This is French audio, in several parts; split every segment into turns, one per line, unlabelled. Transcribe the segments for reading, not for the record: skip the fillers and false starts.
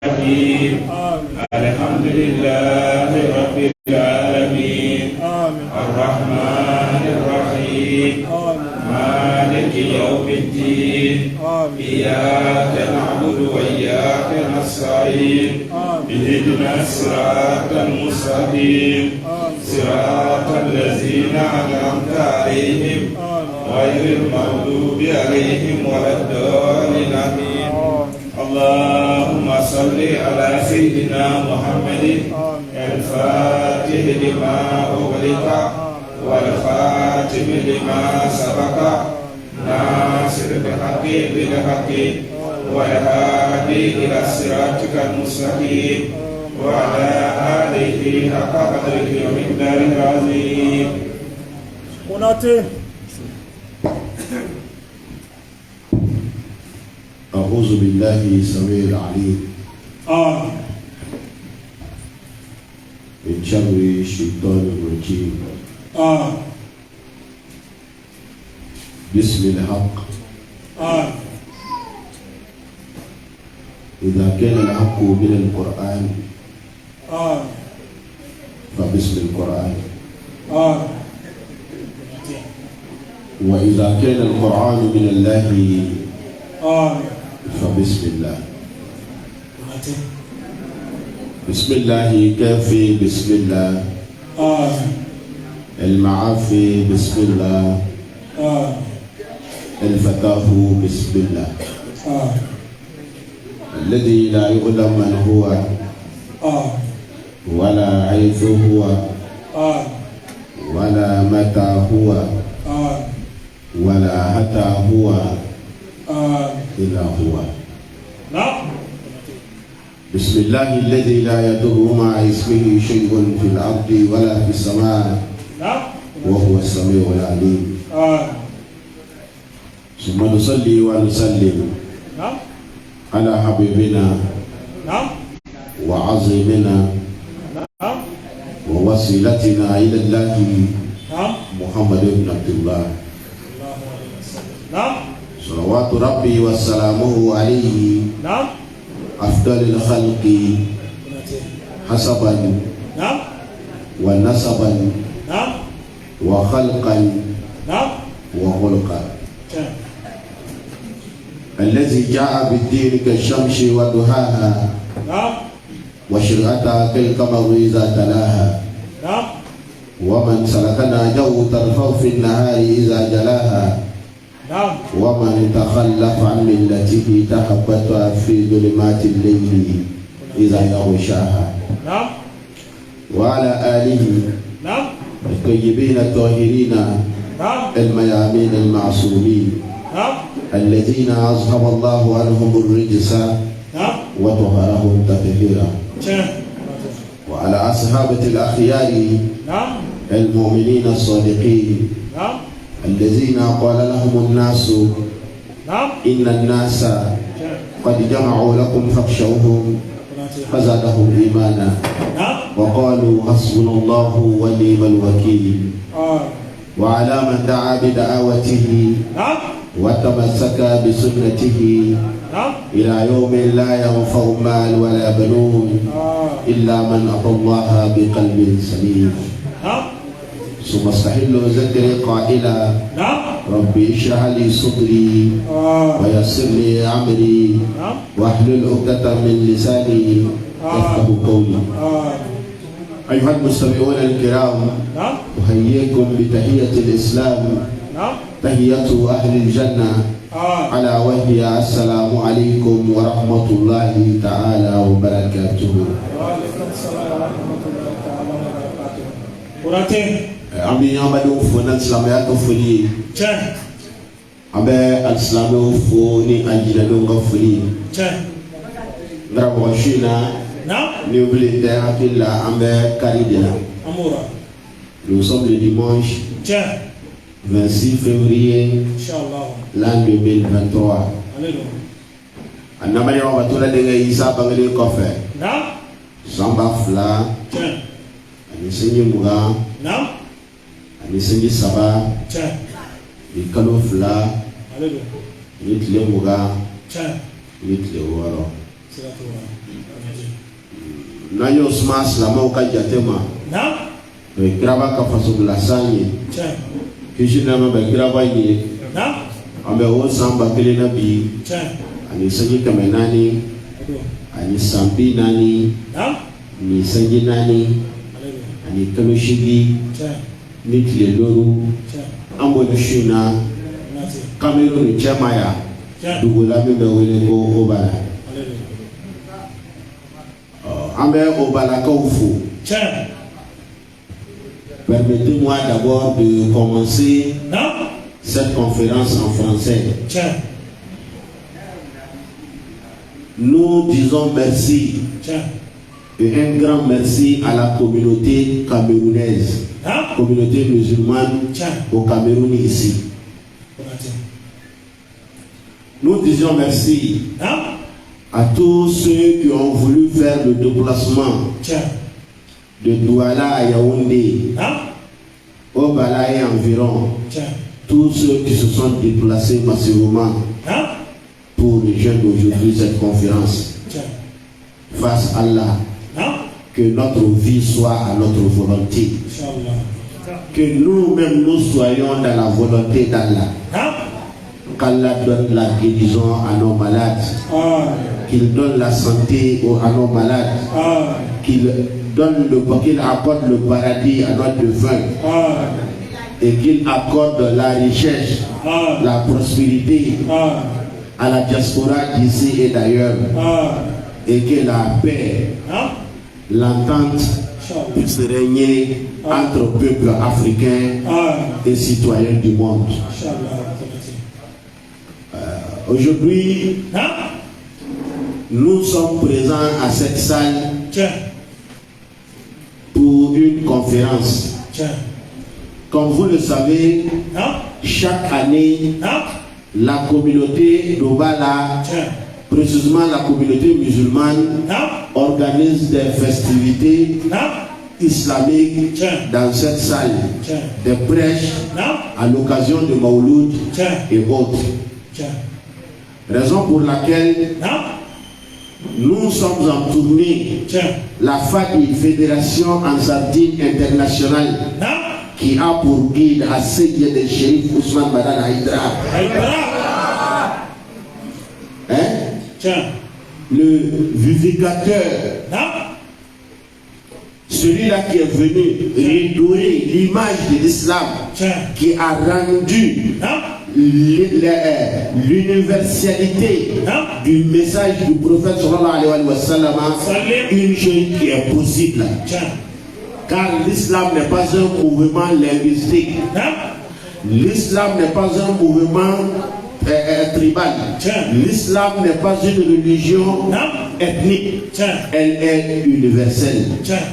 الحمد لله رب العالمين الرحمن الرحيم مالك يوم الدين إياك نعبد وإياك نستعين اهدنا الصراط المستقيم صراط الذين أنعمت عليهم غير المغضوب عليهم ولا الضالين آمين. اللهم صل على سيدنا محمد الفاتح لما أغلق والخاتم لما سبق ناصر الحق بالحق والهادي إلى صراطك المستقيم وعلى آله حق قدره ومقداره العظيم.
أعوذ بالله السميع العليم من شر الشيطان الرجيم. بسم الحق. إذا كان الحق من القرآن فبسم القرآن. وإذا كان القرآن من الله فبسم الله. بسم الله كافي بسم الله المعافي بسم الله الفتاه بسم الله الذي لا يعلم من هو ولا حيث هو ولا متى هو ولا حتى هو إلا هو. بسم الله الذي لا يضر مع اسمه شيء في الأرض ولا في السماء وهو السميع العليم. ثم نصلي ونسلم على حبيبنا وعظيمنا ووسيلتنا إلى الله محمد بن عبد الله صلوات ربي وسلامه عليه أفضل الخلق حسبا ونسبا وخلقا وخلقا الذي جاء بالدين كالشمس وضحاها وشرعتها كالقمر إذا تلاها ومن سلكنا جو ترفع في النهار إذا جلاها ومن تخلف عن ملته تحبط في ظلمات الليل إذا يغشاها وعلى آله الطيبين الطاهرين الميامين المعصومين الذين أذهب الله عنهم الرجس وطهرهم تطهيرا وعلى أصحابة الأخيار المؤمنين الصادقين الذين قال لهم الناس إن الناس قد جمعوا لكم فاخشوهم فزادهم إيمانا وقالوا حسبنا الله ونعم الوكيل. وعلى من دعا بدعوته وتمسك بسنته إلى يوم لا ينفع مال ولا بنون إلا من أتى الله بقلب سليم. ثم استحل ذكري قائلا ربي اشرح لي صدري ويسر لي أمري واحلل عقدة من لساني يفقهوا قولي. أيها المستمعون الكرام أحييكم بتحية الإسلام تحية أهل الجنة على وهي السلام عليكم ورحمة الله تعالى وبركاته. Ami amadu fona islamia to fuli ambe alislamia fo ni ajira do nga fuli ndrabo shina ni obli de akilla ambe karidina amora. Nous sommes le dimanche 26 février l'an 2023. Anamali wa batula de isa bangale kofe samba fla ani senyi muga ani senyi saba ni kalo fla ni tile muga ni tile woro Nayo smas la mauka jatema. Grava ka faso de la sanye. Kishina ma grava ni. Ambe o samba kele na bi. Ani sanyi kamenani. Ani sambi nani. Ni sanyi nani. Ani kanoshigi. Ni tileloro. Ambo nishuna. Cameroun Chamaya. Dougoula me wele ko obala. Ambe obala kaufu. Permettez-moi d'abord de commencer cette conférence en français. Nous disons merci et un grand merci à la communauté camerounaise, communauté musulmane au Cameroun ici. Nous disons merci à tous ceux qui ont voulu faire le déplacement de Douala à Yaoundé, au Bala et environ, tous ceux qui se sont déplacés massivement pour rejoindre aujourd'hui cette conférence. Face à Allah, que notre vie soit à notre volonté, que nous-mêmes nous soyons dans la volonté d'Allah. Qu'Allah donne la guérison à nos malades, qu'il donne la santé à nos malades, qu'il accorde le paradis à notre défunt, et qu'il accorde la richesse, la prospérité à la diaspora d'ici et d'ailleurs, et que la paix, l'entente puisse régner entre peuples africains et citoyens du monde. Aujourd'hui, nous sommes présents à cette salle pour une conférence. Comme vous le savez, chaque année, la communauté d'Obala, précisément la communauté musulmane, organise des festivités islamiques dans cette salle, des prêches à l'occasion de Mauloud et autres. Raison pour laquelle nous sommes en tournée, la FADI, Fédération Ansardine Internationale, qui a pour guide à Seyed el Chérif Ousmane Badal Haïdra. Le vivificateur, celui-là qui est venu redorer l'image de l'islam, qui a rendu l'universalité du message du prophète sallallahu alayhi wa sallam une chose qui est possible. Car l'islam n'est pas un mouvement linguistique. L'islam n'est pas un mouvement tribal. L'islam n'est pas une religion ethnique. Elle est universelle.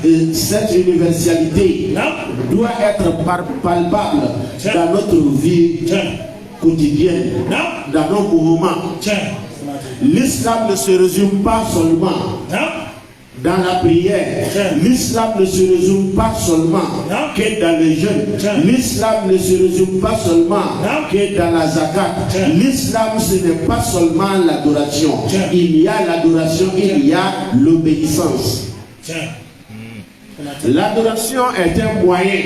Et cette universalité doit être palpable dans notre vie quotidienne, dans nos mouvements. L'islam ne se résume pas seulement dans la prière. L'islam ne se résume pas seulement que dans le jeûne. L'islam ne se résume pas seulement que dans la zakat. L'islam, ce n'est pas seulement l'adoration. Il y a l'adoration, il y a l'obéissance. L'adoration est un moyen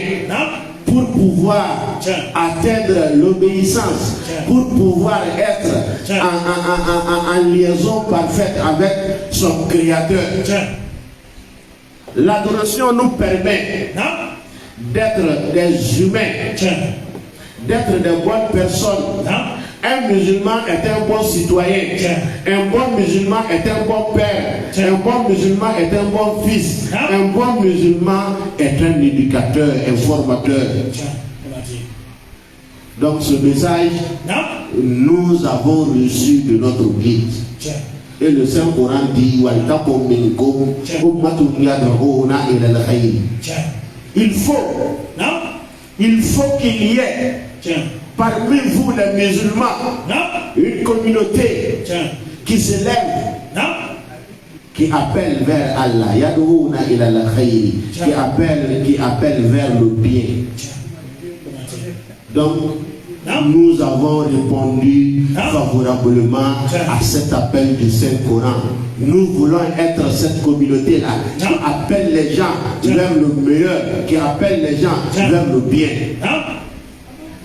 pour pouvoir atteindre l'obéissance, pour pouvoir être en liaison parfaite avec son Créateur. L'adoration nous permet d'être des humains, d'être des bonnes personnes. Un musulman est un bon citoyen. Un bon musulman est un bon père. Un bon musulman est un bon fils. Un bon musulman est un éducateur, un formateur. Donc ce message, nous avons reçu de notre guide. Et le Saint-Coran dit il faut qu'il y ait parmi vous les musulmans une communauté qui se lève, qui appelle vers Allah, qui appelle vers le bien. Donc nous avons répondu favorablement à cet appel du Saint-Coran. Nous voulons être cette communauté-là qui appelle les gens vers le meilleur, qui appelle les gens vers le bien.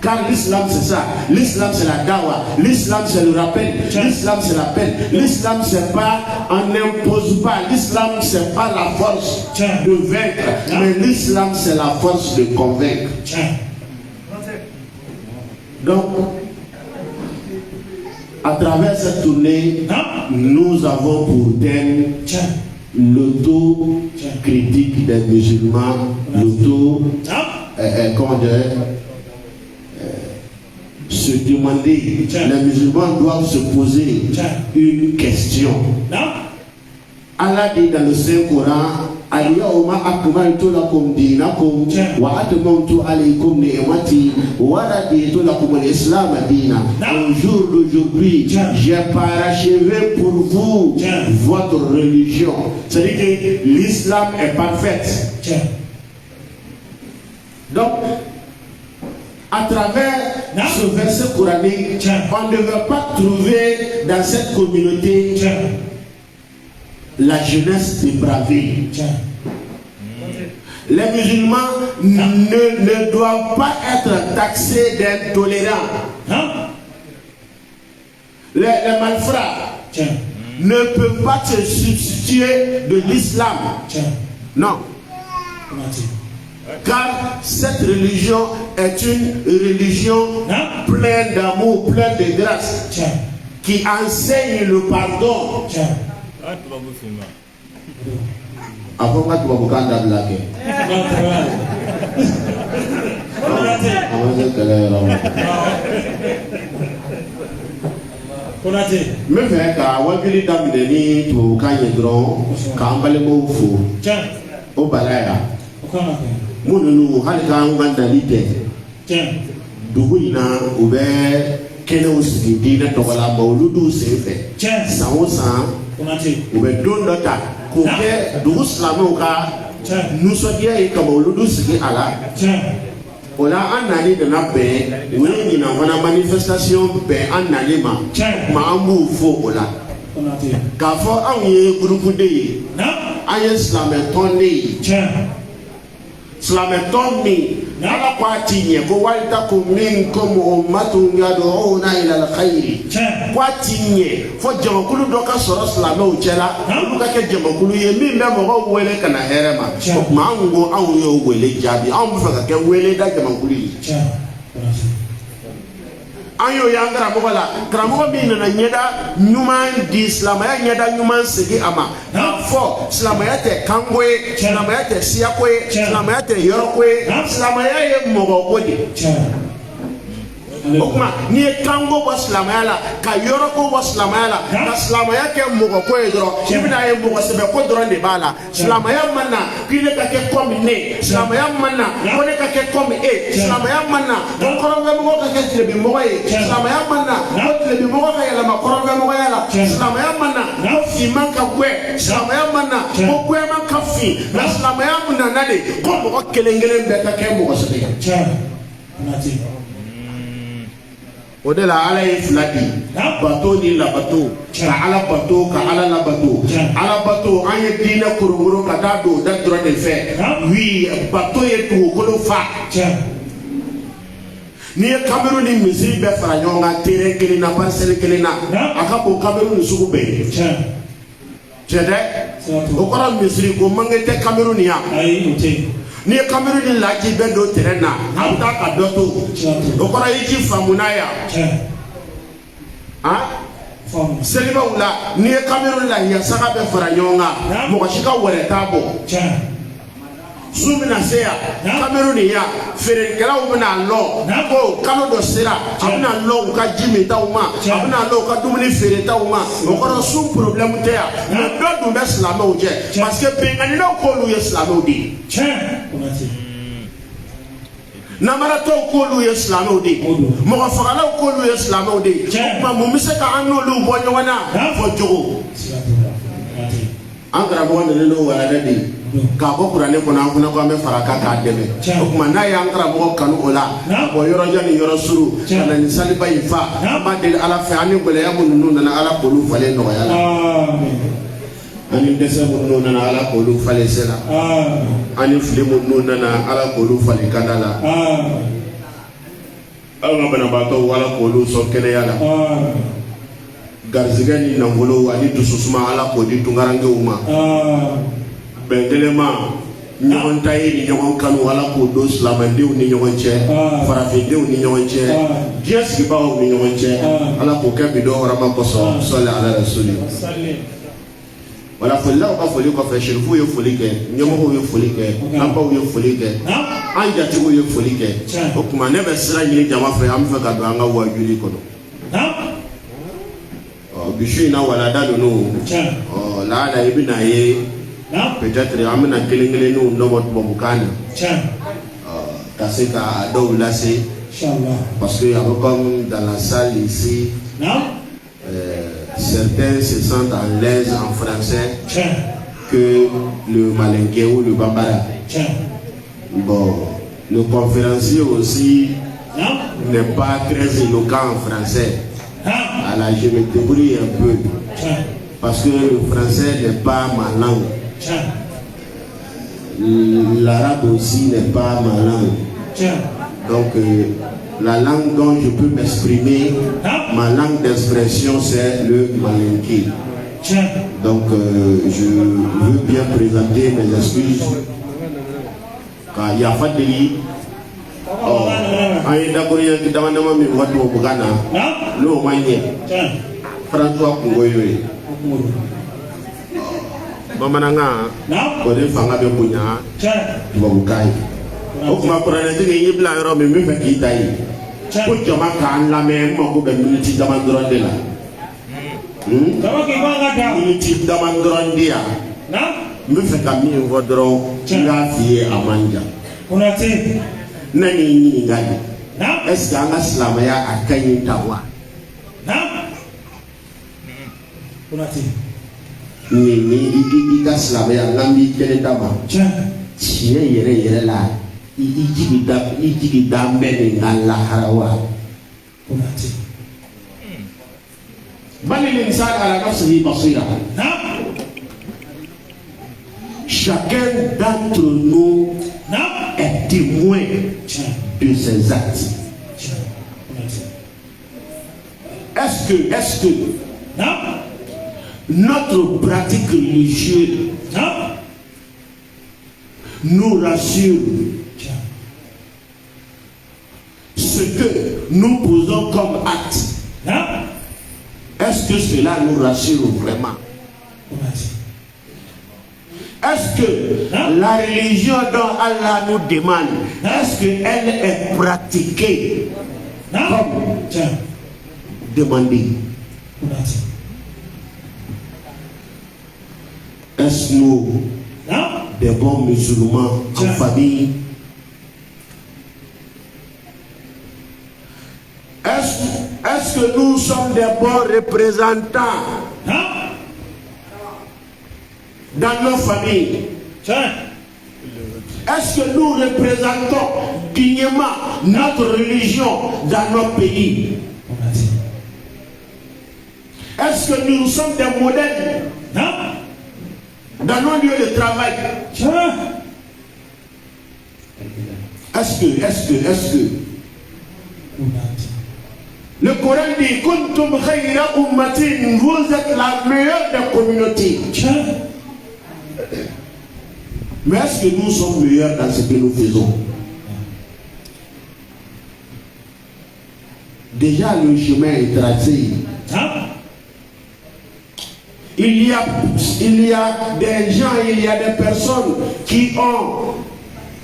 Car l'islam c'est ça. L'islam c'est la dawa. L'islam c'est le rappel. L'islam c'est l'appel. L'islam c'est pas, on n'impose pas. L'islam c'est pas la force de vaincre. Mais l'islam c'est la force de convaincre. Donc, à travers cette tournée, nous avons pour thème l'auto-critique des musulmans, comment dire, se demander, les musulmans doivent se poser une question. Allah dit dans le Saint-Coran, Al-Yawma akmaltu lakum dinakum wa atmamtu alaykum ni'mati wa raditu lakum al-islam dinan. Au jour d'aujourd'hui, j'ai parachevé pour vous votre religion. C'est-à-dire que l'islam est parfaite. Donc, à travers ce verset coranique, on ne veut pas trouver dans cette communauté la jeunesse dépravée. Les musulmans ne doivent pas être taxés d'intolérants. Les malfrats ne peuvent pas se substituer de l'islam. Non. Car cette religion est une religion pleine d'amour, pleine de grâce, qui enseigne le pardon. Avant que tu vas vous la blague. Me fɛ ka wajuli daminɛ ni tubabukan ye dɔrɔn k'an balimaw fo o bala ya minnu n'u hali k'an ka dali tɛ dugu in na u bɛ kɛnɛw sigi diinɛ tɔgɔ la mawuludiw sen fɛ san o san u bɛ don dɔ ta k'o kɛ dugu silamɛw ka nisɔndiya ye ka mawuludiw sigi a la. O la an nali nana bɛn u ye ɲinan fana manifestation bɛn an nali ma an b'u fo o la k'a fɔ anw ye gurupuden ye an ye silamɛtɔn de ye silamɛtɔn min ala ko a ti ɲɛ ko walitakum minkum ummatun yad'una ila al-khayri ko a ti ɲɛ fo jamakulu dɔ ka sɔrɔ silamɛw cɛla olu ka kɛ jamakulu ye min bɛ mɔgɔw wele ka na hɛrɛ ma o tuma anw ko anw y'o wele jaabi anw bɛ fɛ ka kɛ wele da jamakulu ye an y'o y'an karamɔgɔ la karamɔgɔ min nana ɲɛda ɲuman di silamɛya ɲɛda ɲuman segin a ma k'a fɔ silamɛya tɛ kanko ye silamɛya tɛ siyako ye silamɛya tɛ yɔrɔko ye silamɛya ye mɔgɔko de. O kuma n'i ye kanko bɔ silamɛya la ka yɔrɔko bɔ silamɛya la ka silamɛya kɛ mɔgɔko ye dɔrɔn i bɛna ye mɔgɔsɛbɛko dɔrɔn de b'a la silamɛya ma na k'i ne ka kɛ kɔmi ne silamɛya ma na ko ne ka kɛ kɔmi e silamɛya ma na ko kɔrɔnfɛmɔgɔ ka kɛ tilebimɔgɔ ye silamɛya ma na ko tilebimɔgɔ ka yɛlɛma kɔrɔnfɛmɔgɔya la silamɛya ma na ko finman ka gwɛ silamɛya ma na ko gwɛman ka fin nka silamɛya nana de ko mɔgɔ kelen kelen bɛɛ ka kɛ mɔgɔsɛbɛ ye. O de la ala ye fila di bato ni labato ka ala bato ka ala labato ala bato an ye diinɛ korokoro ka taa don o da dɔrɔn de fɛ wi bato ye dugukolo fa n'i ye Cameroun ni Misiri bɛɛ fara ɲɔgɔn kan terrain kelen na parcelle kelen na a ka bon Cameroun ni sugu bɛɛ ye tiɲɛ tɛ o kɔrɔ Misiri ko manke tɛ Cameroun yan. Ni Cameroun ni laji bɛ don terrain na a bɛ taa ka dɔ to o kɔrɔ i ji faamu n'a yan selibaw la ni ye Cameroun la yasaga bɛ fara ɲɔgɔn kan mɔgɔ si ka wɛrɛ t'a bɔ su bɛna se yan Cameroun ni yan feerekɛlaw bɛna lɔ ko kalo dɔ sera a bɛna lɔ u ka ji min taw ma a bɛna lɔ u ka dumuni feere taw ma o kɔrɔ su problème tɛ yan mais dɔ dun bɛ silamɛw cɛ parce que bɛnkannilaw k'olu ye silamɛw de ye. Namaratɔw k'olu ye silamɛw de ye mɔgɔ fagalaw k'olu ye silamɛw de ye o tuma mun bɛ se ka an n'olu bɔ ɲɔgɔn na fɔ jogo an karamɔgɔ ninnu n'o wɛrɛ de ye k'a bɔ kuranɛ kɔnɔ an fana ko an bɛ fara kan k'a dɛmɛ o tuma n'a y'an karamɔgɔ kanu o la ka bɔ yɔrɔjan ni yɔrɔ suru ka na ni saliba in fa an b'a deli ala fɛ an ni gɛlɛya minnu nana ala k'olu falen nɔgɔya la Ani dese munnu nana ala k'olu falen sela. Ani fili munnu nana ala k'olu falen kada la. Aw ka banabaatɔ ala k'olu sɔn kɛnɛya la. Garizigɛ ni nafolo ani dususuma ala k'o di tunkarankew ma. Bɛnkelema ɲɔgɔn ta ye ni ɲɔgɔn kanu ala k'o don silamɛdenw ni ɲɔgɔn cɛ farafindenw ni ɲɔgɔn cɛ diɲɛ sigibagaw ni ɲɔgɔn cɛ ala k'o kɛ bidɔn warama kɔsɔn sɔli ala rasuli. Wala folilaw ka foli kɔfɛ sherifu ye foli kɛ ɲɛmɔgɔw ye foli kɛ anbaw ye foli kɛ an jatigiw ye foli kɛ o tuma ne bɛ sira ɲini jama fɛ an bɛ fɛ ka don an ka wajuli kɔnɔ. Bisu in na walada ninnu laada i bɛna ye peut-être an bɛna kelen-kelenninw nɔbɔ tubabukan na ka se ka dɔw lase parce que a bɛ comme dans la salle ici. Certains se sentent à l'aise en français que le malinqué ou le bambara. Bon, le conférencier aussi n'est pas très éloquent en français. Alors je me débrouille un peu parce que le français n'est pas ma langue. L'arabe aussi n'est pas ma langue. Donc la langue dont je peux m'exprimer, ma langue d'expression, c'est le malinké. Donc je veux bien présenter mes excuses. Car il y a pas de lit. Aïe d'accord, il y a qui demande à moi mais what au Ghana. Non, moi n'y. François Kungoyoe. Bamananga. Kode fanga be bunya. Tubabukai. O kuma kurane tigi yibla yɔrɔ min min fɛ k'i ta ye ko jama k'an lamɛn n mago bɛ miniti dama dɔrɔn de la miniti dama dɔrɔn di yan n bɛ fɛ ka min fɔ dɔrɔn n k'a f'i ye a man jan ne ni ɲininka de est-ce que an ka silamɛya a ka ɲi ta wa ni i ka silamɛya n'an b'i kelen d'a ma tiɲɛ yɛrɛ yɛrɛ la i jigi da bɛ de nka lahara wa bali l'insan ala nafsihi basira. Chacun d'entre nous est témoin de ses actes. Est-ce que notre pratique religieuse nous rassure? Ce que nous posons comme acte, est-ce que cela nous rassure vraiment? Est-ce que la religion dont Allah nous demande, est-ce qu'elle est pratiquée comme demandé? Est-ce nous, des bons musulmans en famille, est-ce que nous sommes des bons représentants dans nos familles? Est-ce que nous représentons dignement notre religion dans nos pays? Est-ce que nous sommes des modèles dans nos lieux de travail? Est-ce que le Coran dit Kuntum khayra ummatin, vous êtes la meilleure des communautés. Mais est-ce que nous sommes meilleurs dans ce que nous faisons? Déjà le chemin est tracé. Il y a des gens, il y a des personnes qui ont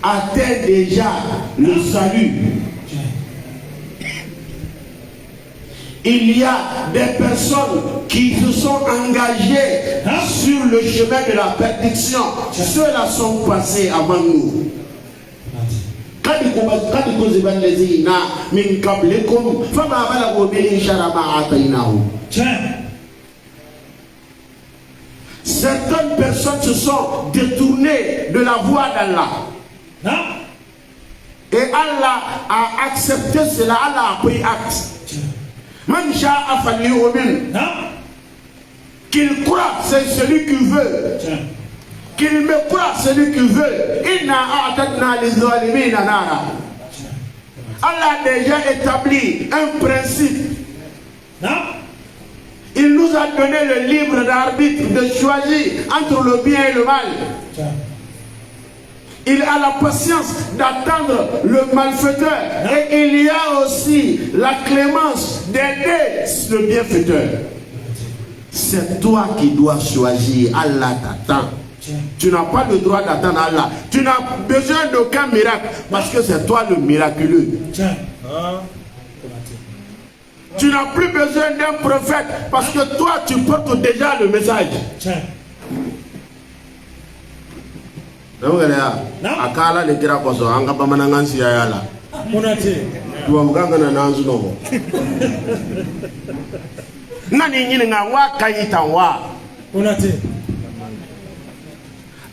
atteint déjà le salut. Il y a des personnes qui se sont engagées sur le chemin de la perdition. Ceux-là sont passés avant nous. Certaines personnes se sont détournées de la voie d'Allah. Et Allah a accepté cela, Allah a pris acte. Man sha'a falyu'min Qu'il croit, c'est celui qui veut. Qu'il me croit, celui qui veut. Allah a déjà établi un principe. Il nous a donné le libre d'arbitre de choisir entre le bien et le mal. Il a la patience d'attendre le malfaiteur. Et il y a aussi la clémence d'aider le bienfaiteur. C'est toi qui dois choisir. Allah t'attend. Tu n'as pas le droit d'attendre Allah. Tu n'as besoin d'aucun miracle parce que c'est toi le miraculeux. Tu n'as plus besoin d'un prophète parce que toi tu portes déjà le message. Akala le kira koso anga bamanangan siya yala. Tuwa muganga na nanzu nobo. Nani nyini nga wa kayita wa.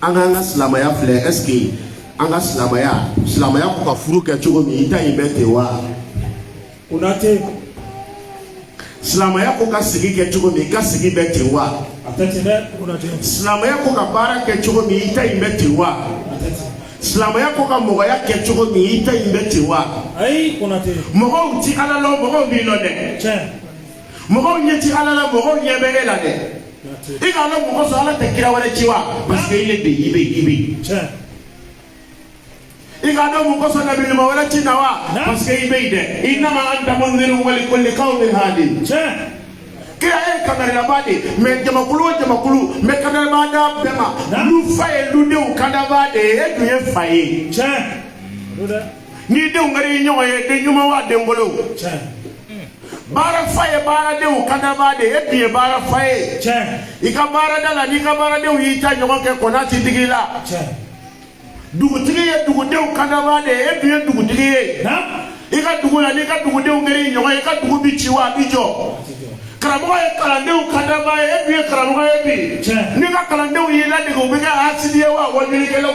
Anga silamaya fle eski anga silamaya ko ka furu ke chogo mi ita ibete wa. Silamaya ko ka sigi ke chogo mi ka sigi bete wa. Silamaya ko ka bara ke chogo mi ita ibete wa. Silamaya ko ka mogoya ke chogo mi ita ibete wa. Mogo ti alalo mogo mi lo de. Mogo nyeti alala mogo nyebe ela de. Il a le mot sur la tête parce qu'il est ibi. Il a le mot sur la bible parce qu'il est il n'a pas d'abonner ou les camps de Hadi. Qui a un camarade, mais Jamakulu, mais Kanamada Bema, nous failles l'oudou Kanabade et bien failli. Ni de Réunion et de Numawa de Mbolo. Bara faye bara de ukanda de epi bara faye ikabara dala ni kabara de uyita nyoke konati digila dugu tigiye dugu de ukanda de epi dugu tigiye ika dugu la ni ka dugu de ngeri nyoke ika dugu bichiwa bijo karamo e kalande ukanda ba epi karamo epi ni ka kalande uyila de go bega asidiye wa wajili kelo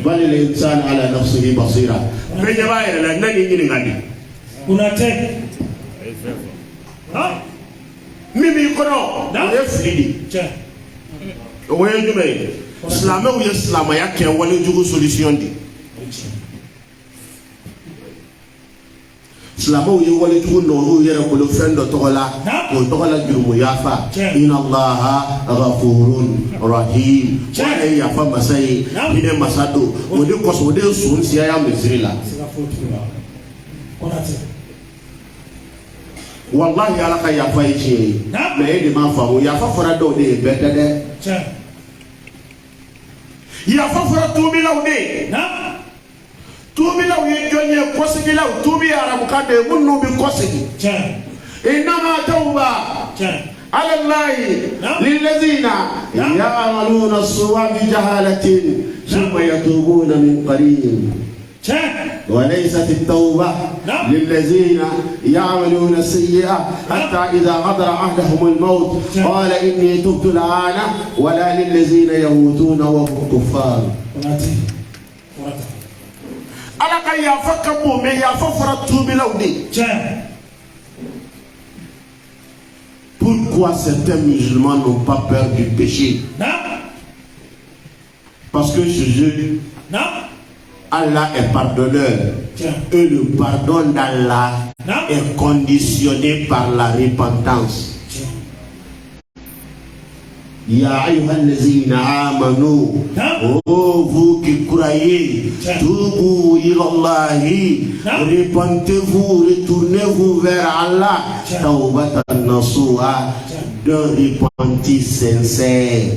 bali le insan ala nafsihi basira benya ba ila nani ngini ngadi unate mimi kono na flidi oye jume islamé ou islam ya ke wala jugo solution di islamé ou wala jugo no yere ko le fendo togola ko togola jurumu yafa inna allaha ghafurun rahim wa ya fa masai ine masado o de ko so de sun sia ya mesrila wallahi ala ka yafa ichi mais de ma famu yafa fora do de bete de yafa fora tubi law de tubi law ye jonye kosigi law tubi arabu ka de munnu bi kosigi inma tauba ala allah lilladhina ya'maluna as-su'a bi jahalatin thumma yatubuna min qarib وليست التوبة للذين يعملون السيئة حتى إذا حضر أحدهم الموت قال إني تبت الآن ولا للذين يموتون وهم كفار. ألا كي يفكروا من يفكروا بلودي. Pourquoi certains musulmans n'ont pas peur du péché? Parce que Jésus Allah est pardonneur. Et le pardon d'Allah est conditionné par la repentance. Ya ayyuhallazina amanu, oh vous qui croyez, tubu ilallahi, repentez-vous, retournez-vous vers Allah, tawbatan nasuha, de repentir sincère.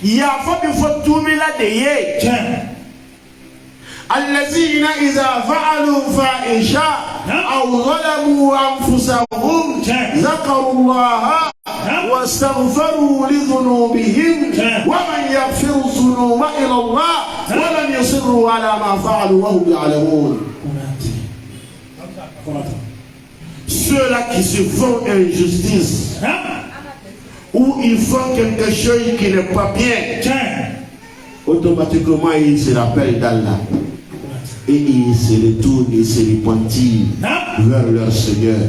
يا فبفتوا ملاديه الذين إذا فعلوا فاحشة أو ظلموا أنفسهم ذكروا الله واستغفروا لذنوبهم ومن يغفر الذنوب إلى الله ولم يصروا على ما فعلوا وهم يعلمون. Ceux-là qui se font injustice ou ils font quelque chose qui n'est pas bien, automatiquement ils se rappellent d'Allah. et ils se retournent et se repentirent vers leur Seigneur.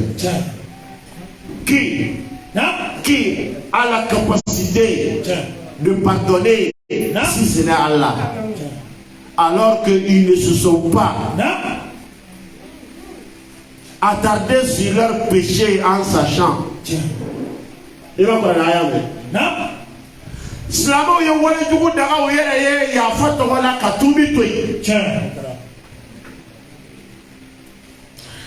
Qui a la capacité de pardonner si ce n'est Allah, alors qu'ils ne se sont pas attardés sur leur péché en sachant. Il va prendre la Slamo yo wale jugu daga o yere ye ya fato wala katumi toy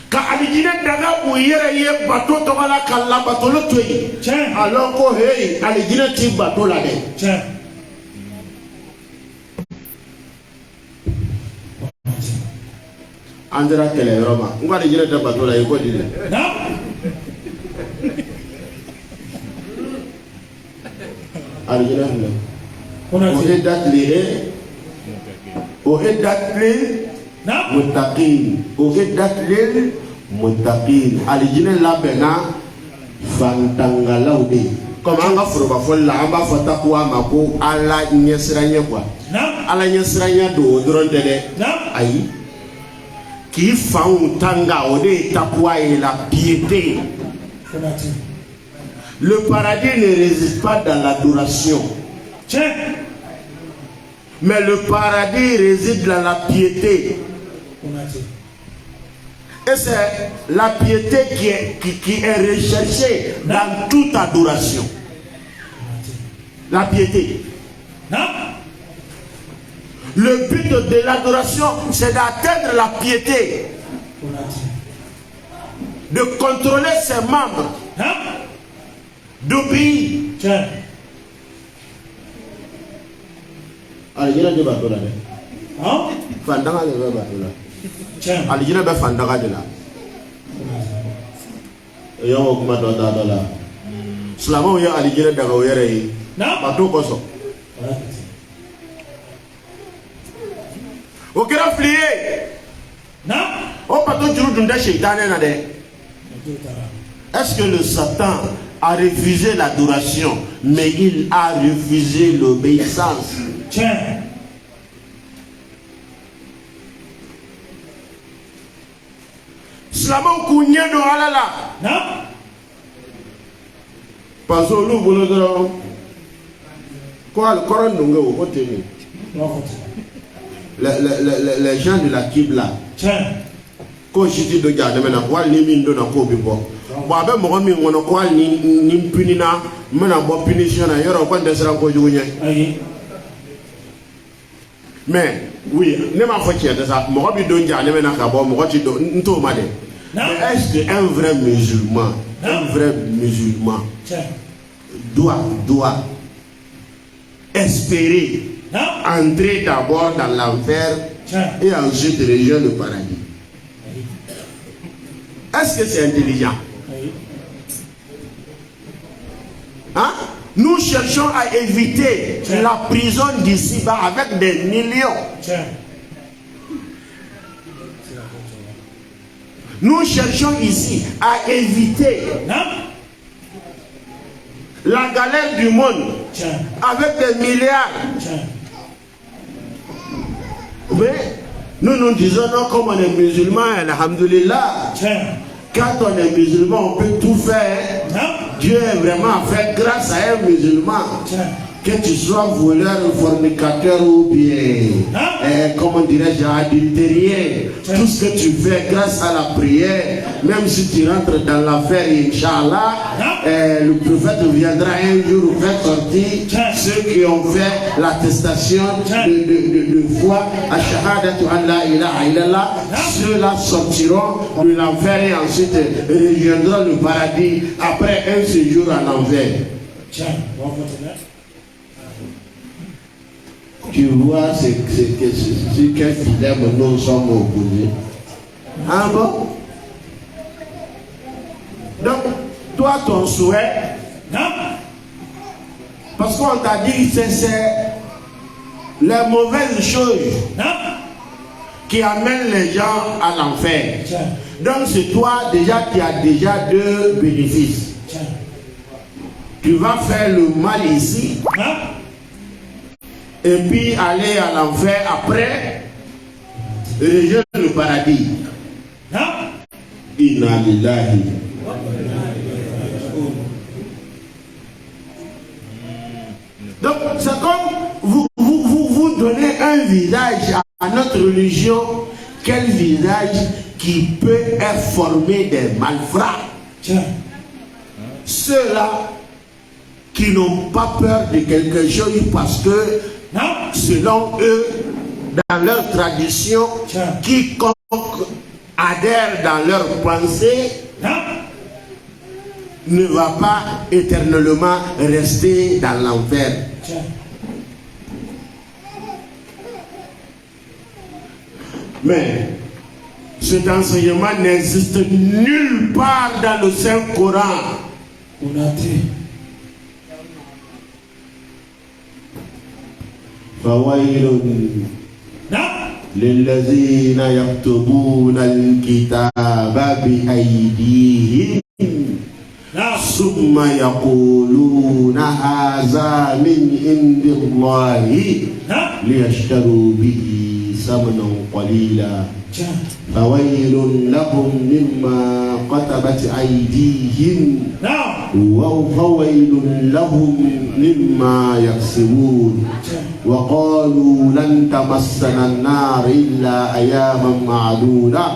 ka alijine daga o yere ye bato to wala kala bato lo toy alors ko hey alijine ti bato la de andra tele roma ngwa alijine da bato la ye ko dile alijine labena fantangalaudi comme anga foroba folla amba fota kwa mako ala nyesranye kwa ala nyesranye do dronde ayi ki faun tanga ode takwa et la piété. Le paradis ne réside pas dans l'adoration. Mais le paradis réside dans la piété. Et c'est la piété qui est recherchée dans toute adoration. La piété. Le but de l'adoration, c'est d'atteindre la piété. De contrôler ses membres. D'obéir. Alijina de bato la de. Fandanga de bato la. Alijina be fandanga de la. Yo kuma do da la. Slamo ya alijina daga o yere yi. Bato koso. O kera flié. O bato juru dunda shaytané na de. Est-ce que le Satan a refusé l'adoration, mais il a refusé l'obéissance? Slamo kunye do alala. Parce que nous voulons quoi le coran n'onge au côté les gens de la Kibla. Quand je dis de garder maintenant, quoi les mines de la Kobibo. Bon, avec mon ami, on a quoi ni punina, mais on a punition à yoro quand des rangs mais oui, ne m'a fait de ça. Mon ami donne garder maintenant qu'à bon, mon ami donne tout mal. Mais est-ce qu'un vrai musulman, doit espérer entrer d'abord dans l'enfer et ensuite rejoindre le paradis? Est-ce que c'est intelligent? Hein? Nous cherchons à éviter la prison d'ici-bas avec des millions. Nous cherchons ici à éviter la galère du monde avec des milliards. Mais nous disons non, comme on est musulman, alhamdoulilah. Quand on est musulman, on peut tout faire. Dieu est vraiment fait grâce à un musulman. Que tu sois voleur, fornicateur ou bien, comment dirais-je, adultérien, tout ce que tu fais grâce à la prière, même si tu rentres dans l'affaire, Inch'Allah, le prophète viendra un jour faire sortir ceux qui ont fait l'attestation de foi à Shahadatu Allah ilaha illallah. Ceux-là sortiront de l'enfer et ensuite rejoindront le paradis après un séjour en enfer. Tu vois ce qu'un fidèle nous sommes opposés. Ah bon? Donc, toi, ton souhait, parce qu'on t'a dit que c'est les mauvaises choses qui amènent les gens à l'enfer. Donc, c'est toi déjà qui as déjà deux bénéfices. Tu vas faire le mal ici. Et puis aller à l'enfer après, rejette le paradis. Inna lillahi. Donc, c'est comme vous donnez un visage à notre religion. Quel visage qui peut être formé des malfrats? Ceux-là qui n'ont pas peur de quelque chose parce que, selon eux, dans leur tradition, quiconque adhère dans leur pensée ne va pas éternellement rester dans l'enfer. Mais cet enseignement n'existe nulle part dans le Saint-Coran. فويل للذين يكتبون الكتاب بأيديهم ثم يقولون هذا من عند الله ليشتروا به ثمنا قليلا فويل لهم مما كتبت أيديهم وفويل لهم مما يكسبون وقالوا لن تمسنا النار إلا أياما معدودة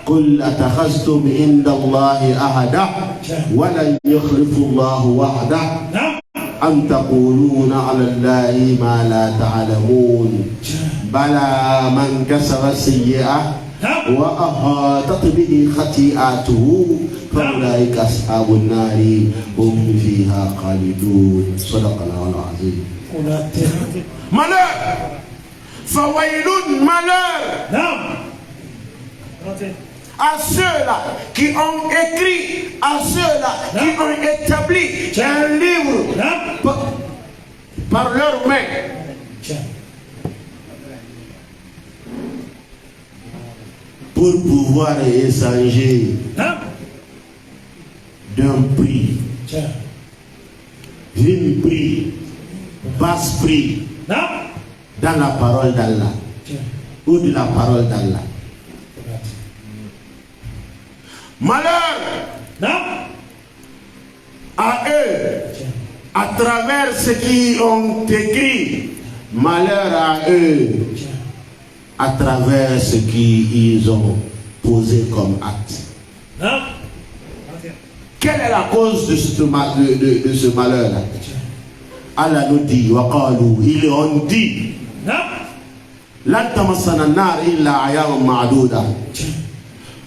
قل أتخذتم عند الله أحدا ولن يخلف الله وعده أم تقولون على الله ما لا تعلمون بلى من كسب سيئة وأحاطت به خطيئته فأولئك أصحاب النار هم فيها خالدون صدق الله العظيم. Malheur, fawailun, malheur à ceux-là qui ont écrit, à ceux-là qui ont établi un livre par leurs mains pour pouvoir échanger d'un prix, d'un prix, basse prix dans la parole d'Allah ou de la parole d'Allah. Malheur à eux, à travers ce qu'ils ont écrit. Malheur à eux, à travers ce qu'ils ont posé comme acte. Quelle est la cause de ce malheur-là? Allah nous dit, ils ont dit,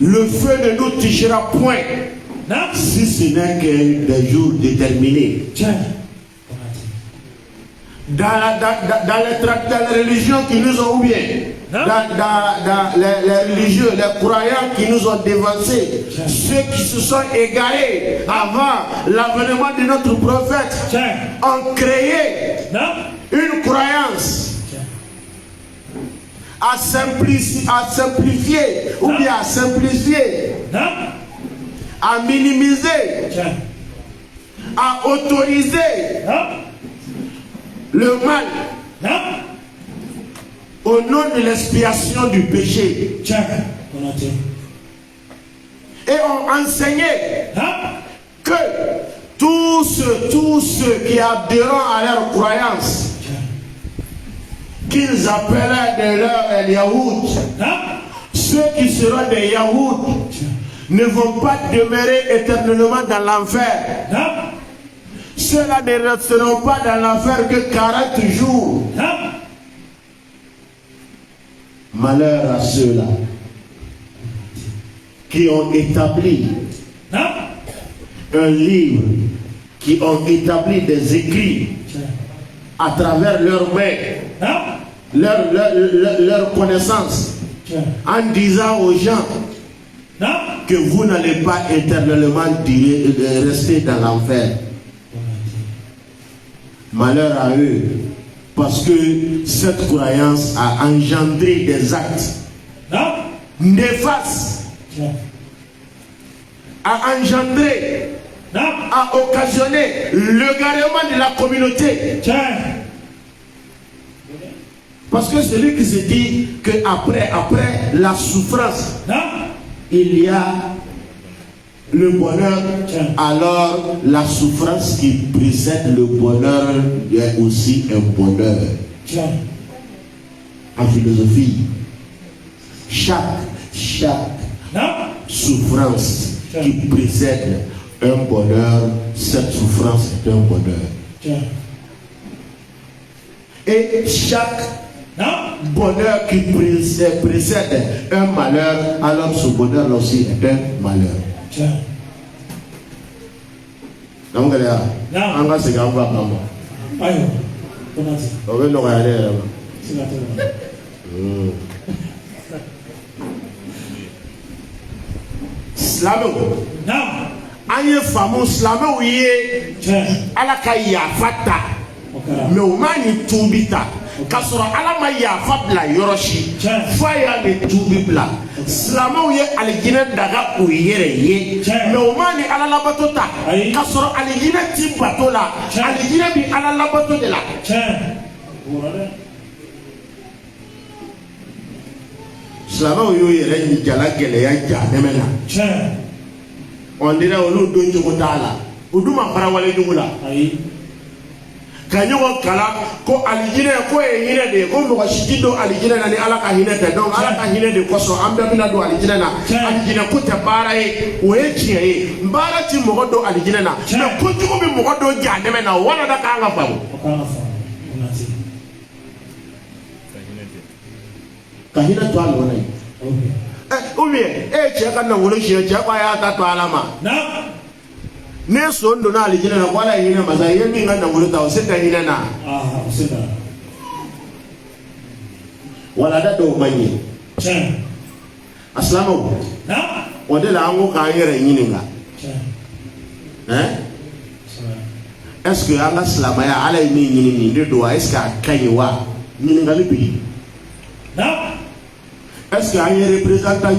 le feu ne nous touchera point si ce n'est que des jours déterminés. Dans les religions qui nous ont oubliés, dans les religieux, les croyants qui nous ont dévancés, ceux qui se sont égarés avant l'avènement de notre prophète, ont créé une croyance à simplifier ou bien à simplifier, à minimiser, à autoriser le mal au nom de l'expiation du péché. Et ont enseigné que tous ceux qui adhérent à leur croyance, qu'ils appellent de leur Yahoud, ceux qui seront des Yahoud ne vont pas demeurer éternellement dans l'enfer. Ceux-là ne resteront pas dans l'enfer que 40 jours. Malheur à ceux-là qui ont établi un livre, qui ont établi des écrits à travers leurs mains, leur connaissance, en disant aux gens que vous n'allez pas éternellement rester dans l'enfer. Malheur à eux, parce que cette croyance a engendré des actes néfastes, a engendré, a occasionné l'égarement de la communauté. Parce que celui qui se dit que après la souffrance, il y a le bonheur, alors la souffrance qui précède le bonheur est aussi un bonheur. En philosophie, chaque souffrance qui précède un bonheur, cette souffrance est un bonheur. Et chaque bonheur qui précède un malheur, alors ce bonheur aussi est un malheur. Donc, on va se faire Slamo. Aye fameux slamo yé. Ala ka yafata. Mais au mani tubita. Kasora ala ma yafabla yoroshi. Faya ne tubibla. Slamo yé aligine daga uyere yé. Mais au mani ala labatota. Kasora aligine tibatola. Aligine bi ala labato de la. Slama yo yere ni jala gele ya jahannama la. On dirait olu don jogo tala. Uduma para wale jugula. Kanyo kala ko alijine ko e hine de ko mo shikido alijine na ni ala ka hine de donc ala ka hine de ko so ambe bina do alijine na alijine ko te bara e o e tie e mbara ti mo do alijine na na ko jugo bi mo do jahannama na wala da ka nga famu. Kahina to ala wona bien cheka na ngolo shi cheka ya ta to ala ma ne so ndo na alijina na wala yina maza yemi ngana ngolo ta oseta hina na oseta wala da do manye aslamo wode la ngo ka yere yininga est-ce que Allah slama ya ala ni yini ni do est-ce que kanyiwa yininga libi est-ce qu'il y a un représentant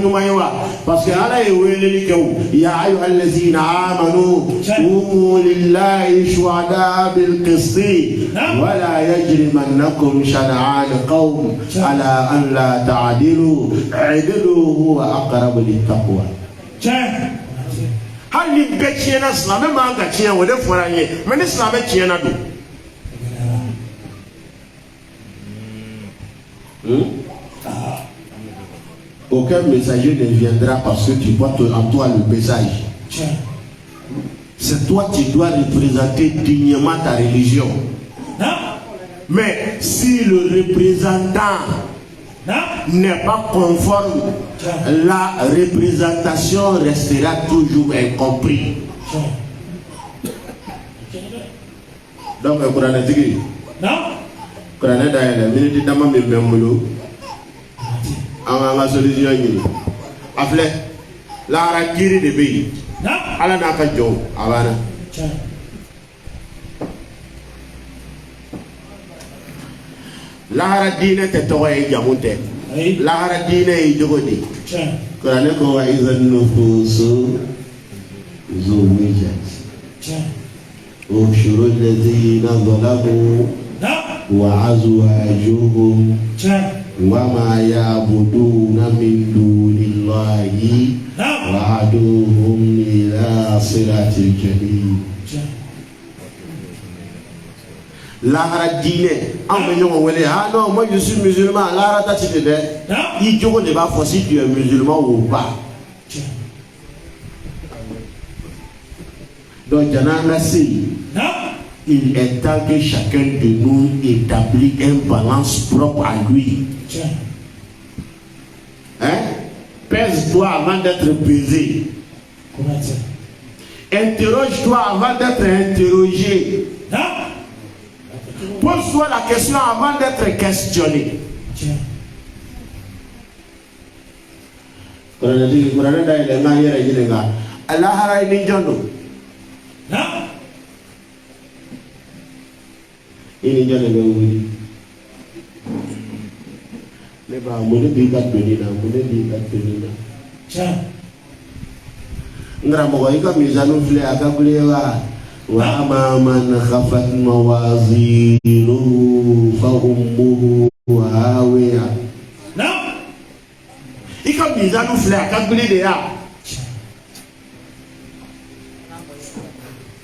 parce que Allah est wélé ya ayyuhallazina amanu qumu lillahi shuhada bil qisti wa la yajrimannakum shana'an qawm ala an la ta'dilu i'dilu huwa aqrabu littaqwa. Hal ni betiena islam ma ga tiena wode foranye mais islam tiena do. Aucun messager ne viendra parce que tu portes en toi le message. C'est toi qui dois représenter dignement ta religion. Mais si le représentant n'est pas conforme, la représentation restera toujours incomprise. Donc, le Coran est dit. Coran est d'ailleurs, la minute d'amant de Bembolo. La solution est afle la rakiri de bi ala na ka jo abana la haradine te to ay jamunte la haradine ay jogodi ko ne ko wa izan nufusu zuwijat o shuru alladhina zalamu wa azwajuhum وما يعبدون من دون الله وعدوهم إلى صراط الجحيم. Lahara dîner, ah non, moi je suis musulman, Lahara t'as dit de il dit qu'on ne va pas si tu es musulman ou pas. Donc, il est temps que chacun de nous établit un balance propre à lui. Pèse-toi avant d'être pesé. Interroge-toi avant d'être interrogé. Pose-toi la question avant d'être questionné. Ini jangan menguli. Lepas mula diikat benina, Nggak mau ika mizanu fle agak kuliah. Wa man khafat mawazinu fa ummuhu Wawea.
Non.
Il comme mis à nous fleurs, quand vous l'avez là.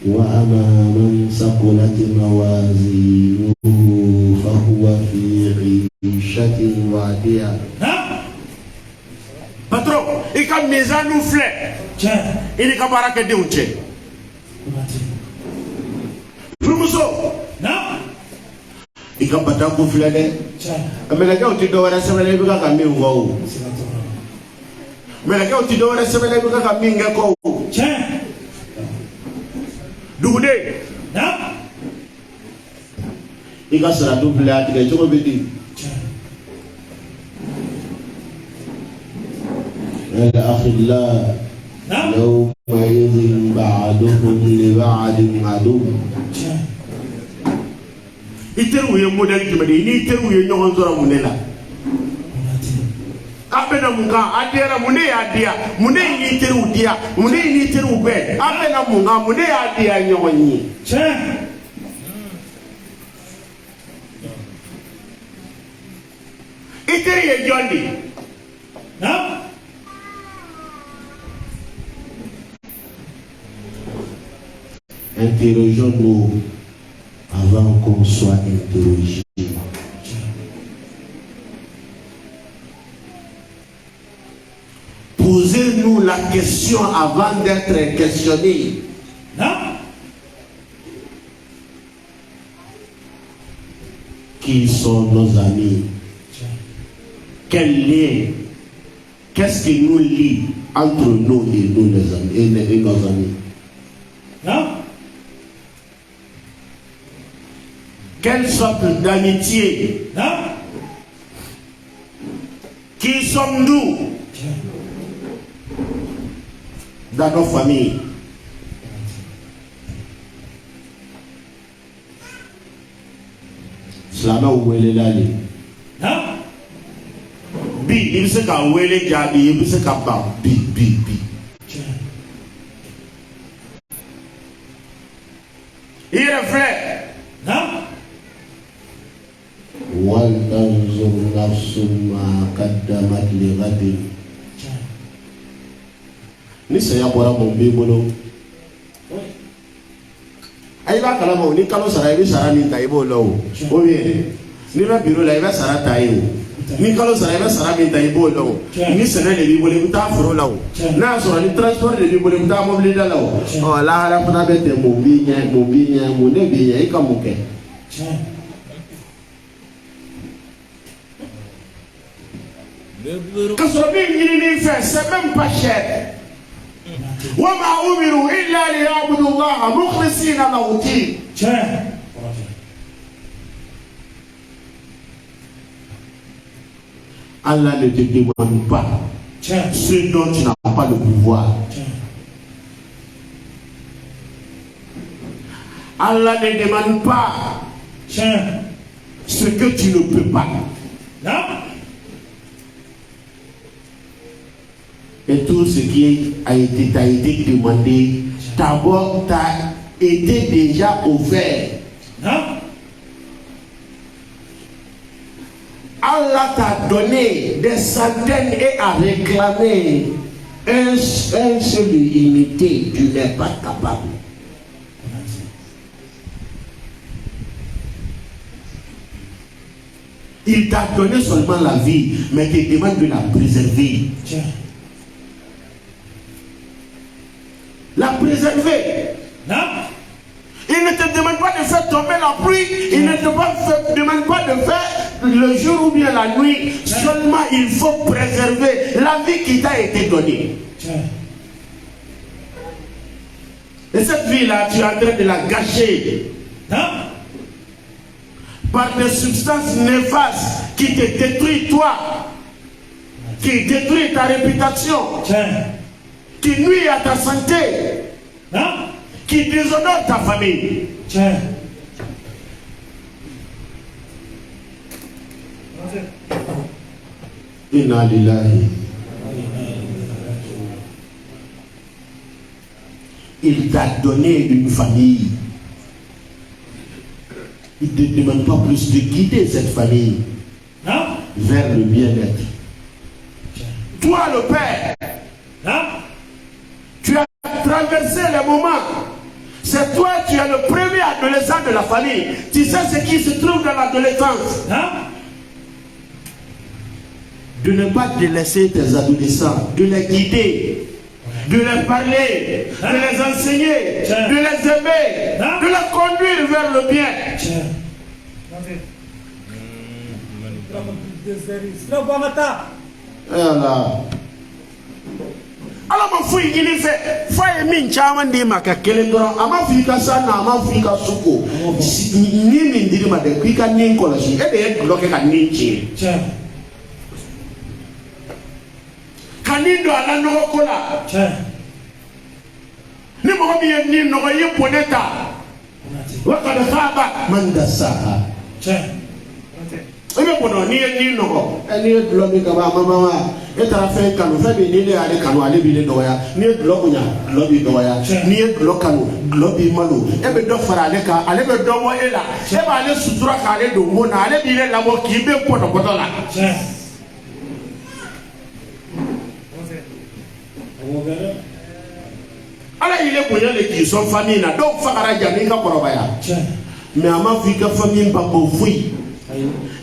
وأما من ثقلت موازينه فهو في عيشة راضية. Patron, il comme mis à nous fleurs. Il est comme à de Uche. Promoso.
Non.
Il comme pas tant fleurs. Mais la gars, tu dois avoir ça, mais il va quand même voir. Mais la gars, tu dois avoir ça, mais il va quand même voir. Doude.
Non.
Il va se la double à dire, tu veux dire. الأخلاء يومئذ بعضهم لبعض عدو. Iteru ye modèle qui me dit ni iteru ye ñogon zora munela. Apena munga adiara mune adia mune ni iteru dia mune ni iteru be apena munga mune adia ñogon ni. Iteru ye jondi. Non. Interrogeons-nous avant qu'on soit interrogé. Posez-nous la question avant d'être questionné.
Non.
Qui sont nos amis? Quel lien? Qu'est-ce qui nous lie entre nous et nous les amis et nos amis?
Non.
Quelle sorte d'amitié?
Non.
Qui sommes-nous dans nos familles? Slama wele lali.
Non.
Bi, il se ka wele jabi, il se ka ba bi. Il est vrai.
Non.
وَلْتَنْظُرْ نَفْسٌ مَا قَدَّمَتْ لِغَدٍ. Ni saya bora mo bi bolo. Ay ba kala mo ni kalo sara ibi sara ni tai bolo. O bien. Ni ba biro la iba sara tai o. Ni kalo sara iba sara mi tai bolo. Ni sene le bi bolo bi ta foro la o. Na so ni transport le bi bolo bi ta mobile da la o. O la hala fana be te mo bi nya mo ne bi nya ika mo ke. Que ce soit c'est même pas cher. وما أمروا إلا ليعبدوا الله مخلصين له الدين. Allah ne te demande pas ce dont tu n'as pas le pouvoir. Allah ne demande pas ce que tu ne peux pas.
Non.
Et tout ce qui t'a été demandé, d'abord t'a été déjà offert.
Non.
Allah t'a donné des centaines et a réclamé un seul unité, tu n'es pas capable. Il t'a donné seulement la vie, mais il te demande de la préserver. La préserver.
Non.
Il ne te demande pas de faire tomber la pluie, il ne te demande pas de faire le jour ou bien la nuit. Seulement il faut préserver la vie qui t'a été donnée. Et cette vie-là, tu es en train de la gâcher.
Non.
Par des substances néfastes qui te détruisent toi, qui détruisent ta réputation, qui nuisent à ta santé,
non.
qui déshonorent ta famille. Inna lillahi. Il t'a donné une famille. Il ne te demande pas plus de guider cette famille. vers le bien-être. Toi, le père, tu as traversé les moments. C'est toi qui es le premier adolescent de la famille. Tu sais ce qui se trouve dans l'adolescence. De ne pas délaisser tes adolescents, de les guider, de les parler, de les enseigner, de les aimer, de les conduire vers le bien. Alors ma fouille il fait faye min chaman di maka kelen doron ama fika sana ama fika suko ni min diri ma de kwika nin ko la shi e de bloquer ka nin chi kanindo ala no ko la ni mo bi ni no ye poneta wa ka da khaba man da saha ebe bono ni no ni bloquer ka ba mama et à la fin, quand on fait des délais à l'écano, allez bien doya, ni bloqunya, lobby doya, ni blocano, lobby malo, et bien d'offre à l'écart, allez bien d'omo et là, et bien allez soutra allez de mona, allez bien la mort qui est pour le bouton là. Alors il est pour les qui sont famille, donc Fakara Jaminga Korobaya. Mais à ma fille, famille, pas pour fouille.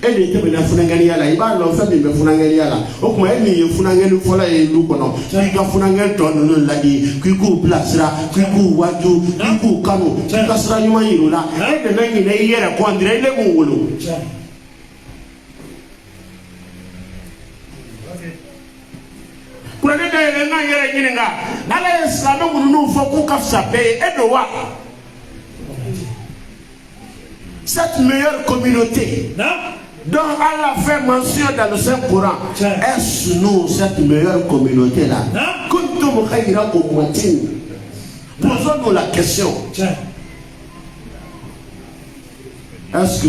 Elle était bien funangani ala iba lo fa be funangani ala o kuma e mi funangani fola e lu kono ki ka funangani to no lagi ki ku plasra ki ku waju ki ku kanu ki ka sra nyuma yiru la e de nangi ne yere ko andre le mu wolo pour ne de na yere nyininga ala islam mu nu fo ku ka sape e do wa cette meilleure communauté dont Allah fait mention dans le Saint-Coran, est-ce nous, cette meilleure communauté-là? Posons-nous la question. Est-ce que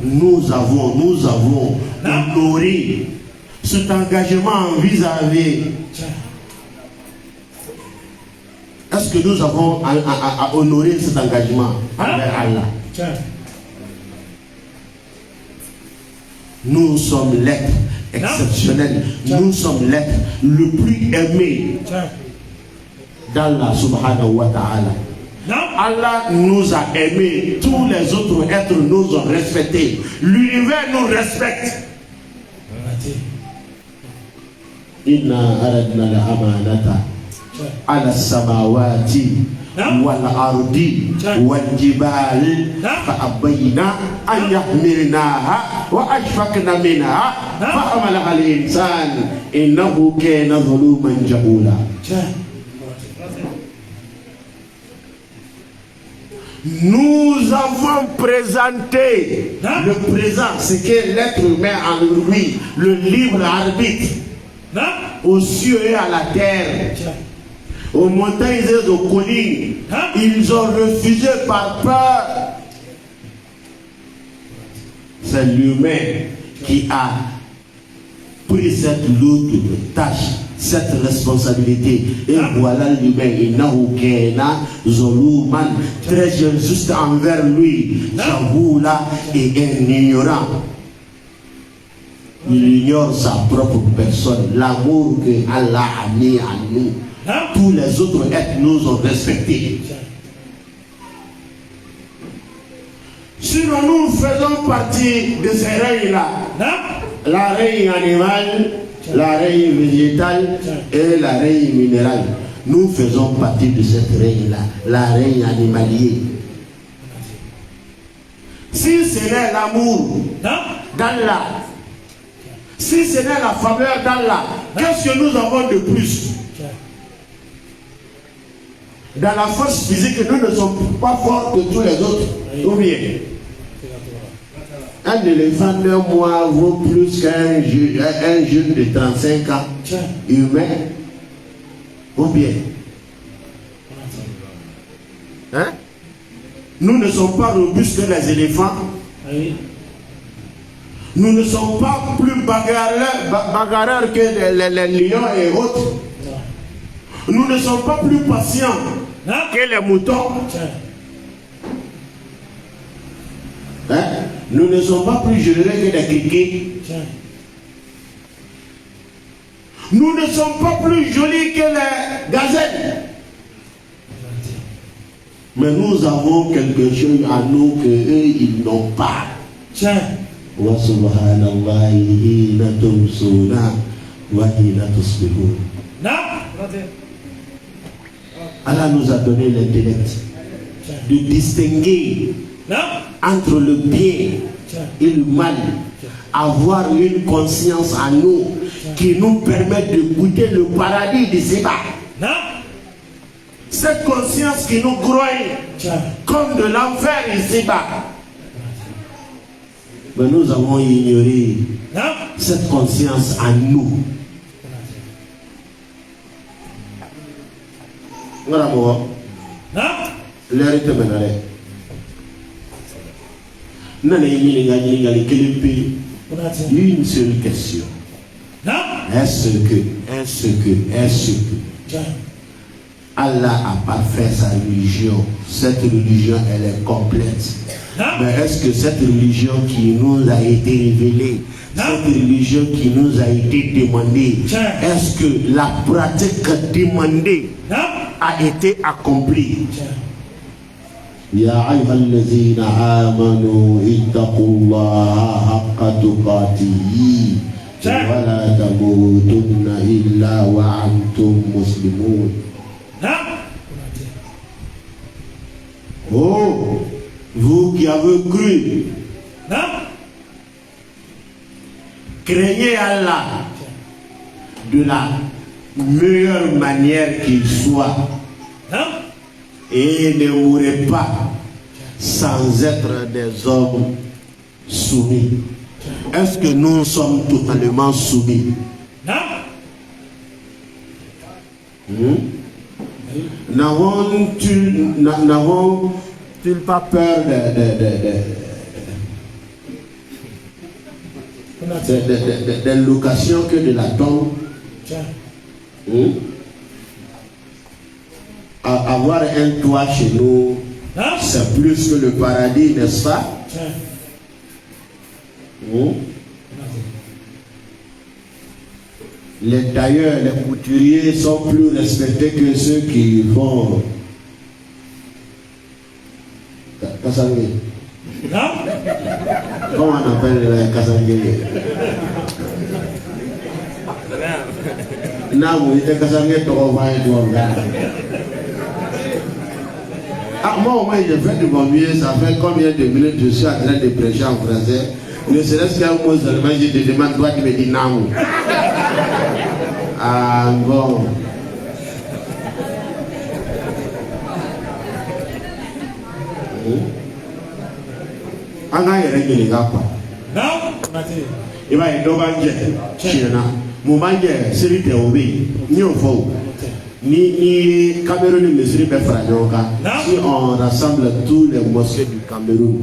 nous avons honoré cet engagement vis-à-vis? Est-ce que nous avons à honorer cet engagement envers Allah? Nous sommes l'être exceptionnel. Nous sommes l'être le plus aimé d'Allah subhanahu wa ta'ala. Allah nous a aimés. Tous les autres êtres nous ont respectés. L'univers nous respecte. Inna aradna al-amanata على السماوات والأرض والجبال فأبينا أن يحملناها وأشفقنا منها فحملها الإنسان إنه كان ظلوما جهولا. Nous avons présenté le présent, ce qu'est l'être humain en lui, le libre arbitre, aux cieux et à la terre, aux montagnes et aux collines. Ils ont refusé par peur. C'est l'humain qui a pris cette lourde tâche, cette responsabilité. Et voilà l'humain, très injuste envers lui, Jahoula et un ignorant. Il ignore sa propre personne, l'amour que Allah a mis à nous. Tous les autres êtres nous ont respectés. Sinon, nous faisons partie de ces règles-là. La règle animale, la règle végétale et la règle minérale. Nous faisons partie de cette règle-là, la règle animalière. Si ce n'est l'amour d'Allah, si ce n'est la faveur d'Allah, qu'est-ce que nous avons de plus? Dans la force physique, nous ne sommes pas forts que tous les autres. Ou bien, un éléphant d'un mois vaut plus qu'un jeune de 35 ans humain. Ou bien, hein? Nous ne sommes pas robustes que les éléphants. Nous ne sommes pas plus bagarreurs que les lions et autres. Nous ne sommes pas plus patients que les moutons. Hein? Nous ne sommes pas plus généreux que des criquets. Nous ne sommes pas plus jolis que les gazelles. Mais nous avons quelque chose à nous que eux ils n'ont pas. Wa subhanallahi hina tumsuna wa hina tusbihun. Allah nous a donné l'intellect de distinguer entre le bien et le mal, avoir une conscience à nous qui nous permet de goûter le paradis de Séba. Cette conscience qui nous grogne comme de l'enfer ici-bas. Mais nous avons ignoré cette conscience en nous. Voilà moi. L'arrêté maintenant. Une seule question. Est-ce que Allah a pas fait sa religion? Cette religion, elle est complète. Mais est-ce que cette religion qui nous a été révélée, cette religion qui nous a été demandée, est-ce que la pratique demandée a été accomplie? Ya ayyuhallazina amanu ittaqullaha haqqa tuqatihi wa la tamutunna illa wa antum muslimun. Oh, vous qui avez cru, craignez Allah de la meilleure manière qu'il soit et ne mourrez pas sans être des hommes soumis. Est-ce que nous sommes totalement soumis? N'avons-ils pas peur des locations que de la tombe? Avoir un toit chez nous, c'est plus que le paradis, n'est-ce pas? Les tailleurs, les couturiers sont plus respectés que ceux qui font Kasangé. Comment on appelle les Kasangé? Non, vous êtes Kasangé, tu vas moi, au moins, je fais de mon mieux. Ça fait combien de minutes je suis en train de prêcher en français? Ne serait-ce qu'un mot seulement, je te demande, toi, tu me dis non. Ah bon. Anga yere gini gapa. Iba edo banje china. Mo banje siri te obi. Ni ofo. Ni Cameroun ni Misri be franyoka. Si on rassemble tous les mosquées du Cameroun,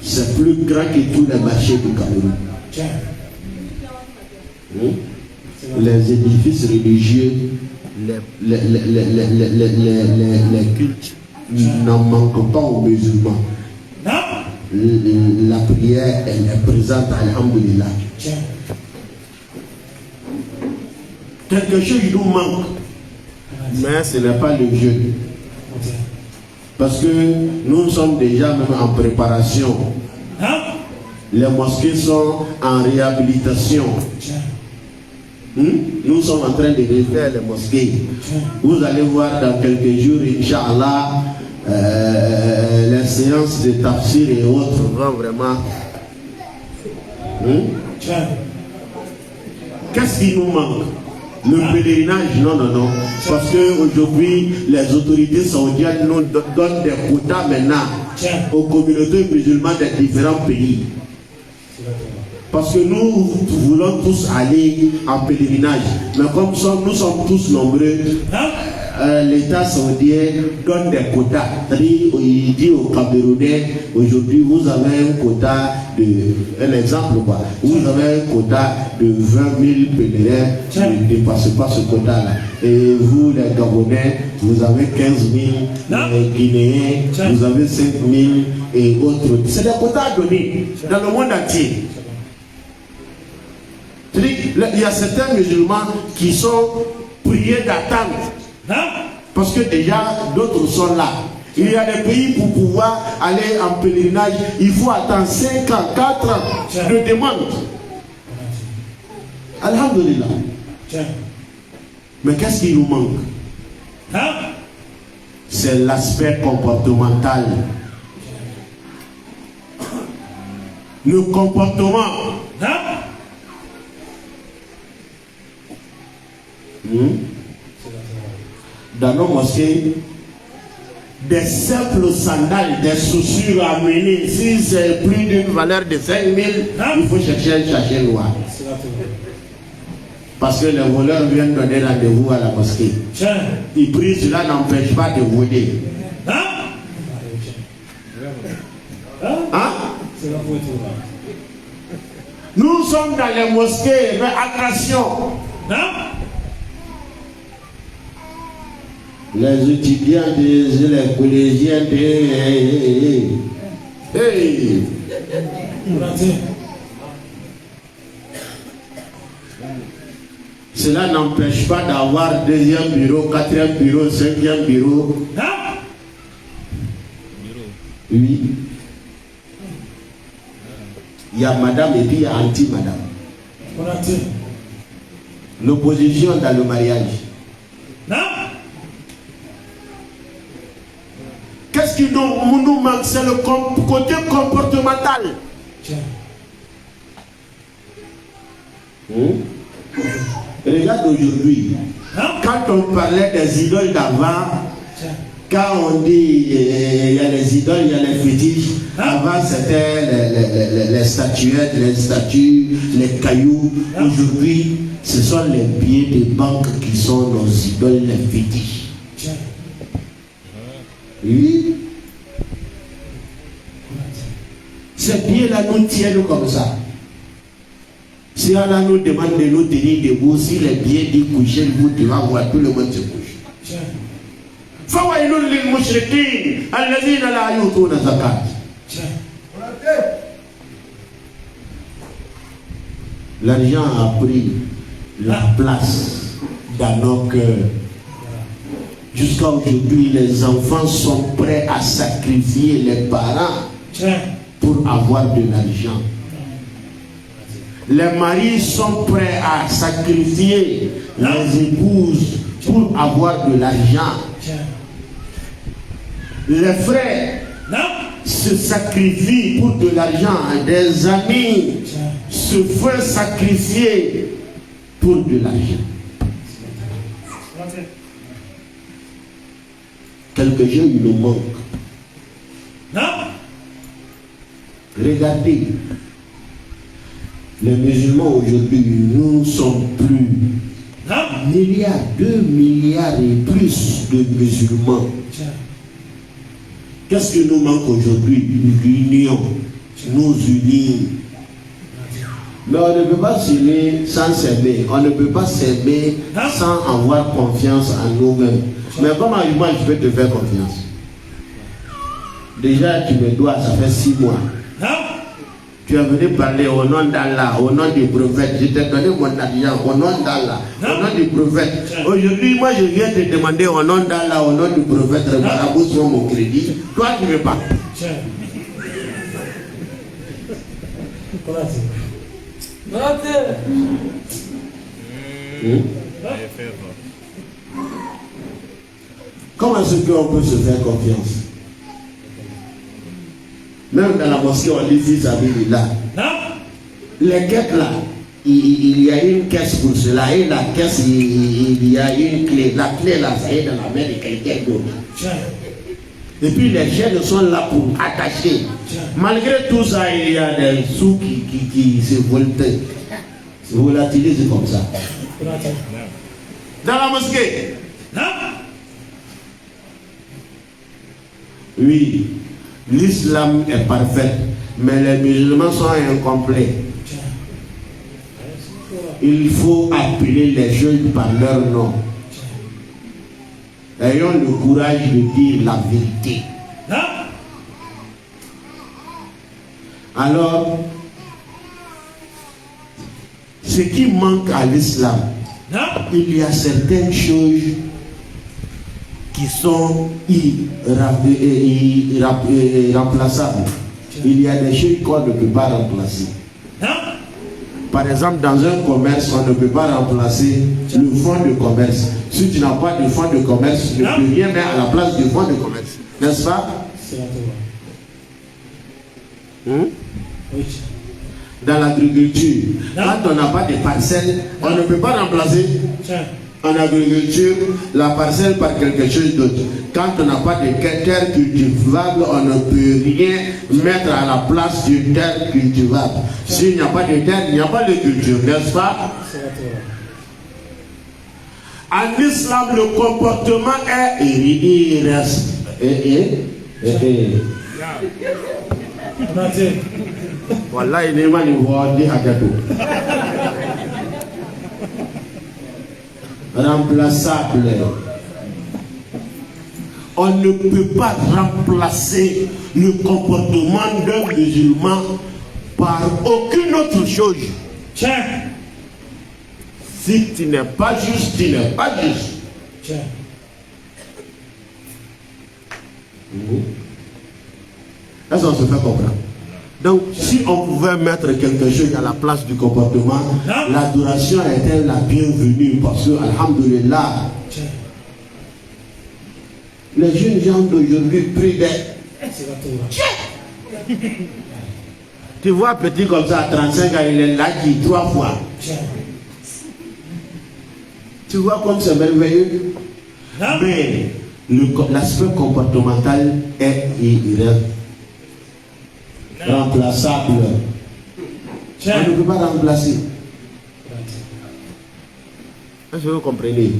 c'est plus grand que tous les marchés du Cameroun. Les édifices religieux, les cultes n'en manquent pas aux musulmans. La prière, elle est présente, alhamdulillah. Quelque chose nous manque, mais ce n'est pas le jeûne. Parce que nous sommes déjà même en préparation. Les mosquées sont en réhabilitation. Nous sommes en train de refaire les mosquées. Vous allez voir dans quelques jours, Inch'Allah, les séances de tafsir et autres vont vraiment. Qu'est-ce qui nous manque? Le pèlerinage? Non. Parce qu'aujourd'hui, les autorités saoudiennes nous donnent des quotas maintenant aux communautés musulmanes des différents pays. Parce que nous voulons tous aller en pèlerinage. Mais comme nous sommes tous nombreux, l'État saoudien donne des quotas. C'est-à-dire, il dit aux Camerounais, aujourd'hui vous avez un quota de, un exemple quoi, vous avez un quota de 20 000 pèlerins, ne dépassez pas ce quota-là. Et vous les Gabonais, vous avez 15 000 Guinéens, vous avez 5 000 et autres. C'est des quotas à donner dans le monde entier. Il y a certains musulmans qui sont priés d'attendre. Parce que déjà, d'autres sont là. Il y a des pays pour pouvoir aller en pèlerinage, il faut attendre 5 ans, 4 ans de demande. Alhamdulillah. Mais qu'est-ce qui nous manque? C'est l'aspect comportemental. Le comportement. Dans nos mosquées, des simples sandales, des chaussures à mener, si c'est plus d'une valeur de 5 000, il faut chercher loin. Parce que les voleurs viennent donner rendez-vous à la mosquée. Ils prient, cela n'empêche pas de voler. Nous sommes dans les mosquées, mais attention. Les étudiants, les collégiens, cela n'empêche pas d'avoir 2e bureau, 4e bureau, 5e bureau. Oui. Il y a madame et puis il y a anti-madame. L'opposition dans le mariage. Qu'est-ce qui nous manque? C'est le côté comportemental. Regarde aujourd'hui, quand on parlait des idoles d'avant, quand on dit il y a les idoles, il y a les fétiches, avant c'était les statuettes, les statues, les cailloux. Aujourd'hui, ce sont les billets de banque qui sont nos idoles, les fétiches. Oui. Ces billets-là nous tiennent comme ça. Si Allah nous demande de nous tenir debout, si les billets disent coucher, vous devez voir, tout le monde se couche. فَوَيْلٌ لِلْمُشْرِكِينَ الَّذِينَ لَا يُؤْتُونَ الزَّكَاةَ. L'argent a pris la place dans nos cœurs. Jusqu'à aujourd'hui, les enfants sont prêts à sacrifier les parents pour avoir de l'argent. Les maris sont prêts à sacrifier les épouses pour avoir de l'argent. Les frères se sacrifient pour de l'argent. Des amis se font sacrifier pour de l'argent. Quelque chose il nous manque. Regardez, les musulmans aujourd'hui, nous ne sommes plus. Il y a 2 milliards et plus de musulmans. Qu'est-ce que nous manque aujourd'hui? L'union. Nous unir. Mais on ne peut pas s'unir sans s'aimer. On ne peut pas s'aimer sans avoir confiance en nous-mêmes. Mais comment moi je peux te faire confiance? Déjà tu me dois, ça fait 6 mois. Tu es venu parler au nom d'Allah, au nom du prophète. Je t'ai donné mon argent au nom d'Allah, au nom du prophète. Aujourd'hui, moi je viens te demander au nom d'Allah, au nom du prophète, rembourse mon crédit. Toi tu ne veux pas. Comment est-ce qu'on peut se faire confiance? Même dans la mosquée, on dit fils à là. Les quêtes là, il y a une caisse pour cela. Et la caisse, il y a une clé. La clé là, ça est dans la main de quelqu'un d'autre. Et puis les chaînes sont là pour attacher. Malgré tout ça, il y a des sous qui se volent. Vous l'utilisez comme ça. Dans la mosquée. Oui, l'islam est parfait, mais les musulmans sont incomplets. Il faut appeler les jeunes par leur nom. ayons le courage de dire la vérité. Alors, ce qui manque à l'islam, il y a certaines choses qui sont irremplaçables. Il y a des choses qu'on ne peut pas remplacer. Par exemple, dans un commerce, on ne peut pas remplacer le fonds de commerce. Si tu n'as pas de fonds de commerce, tu ne peux rien mettre à la place du fonds de commerce. N'est-ce pas? Dans l'agriculture, quand on n'a pas de parcelles, on ne peut pas remplacer en agriculture la parcelle par quelque chose d'autre. Quand on n'a pas de terre cultivable, on ne peut rien mettre à la place d'une terre cultivable. S'il n'y a pas de terre, il n'y a pas de culture, n'est-ce pas? En islam, le comportement est voilà, il est mal remplaçable. On ne peut pas remplacer le comportement d'un musulman par aucune autre chose. Si tu n'es pas juste, tu n'es pas juste. Est-ce qu'on se fait comprendre? Donc, si on pouvait mettre quelque chose à la place du comportement, l'adoration était la bienvenue parce que, alhamdulillah, les jeunes gens d'aujourd'hui prient tu vois, petit comme ça, à 35 ans, il est là qui 3 fois. Tu vois comme c'est merveilleux. Mais l'aspect comportemental est remplaçable. On ne peut pas remplacer. Est-ce que vous comprenez?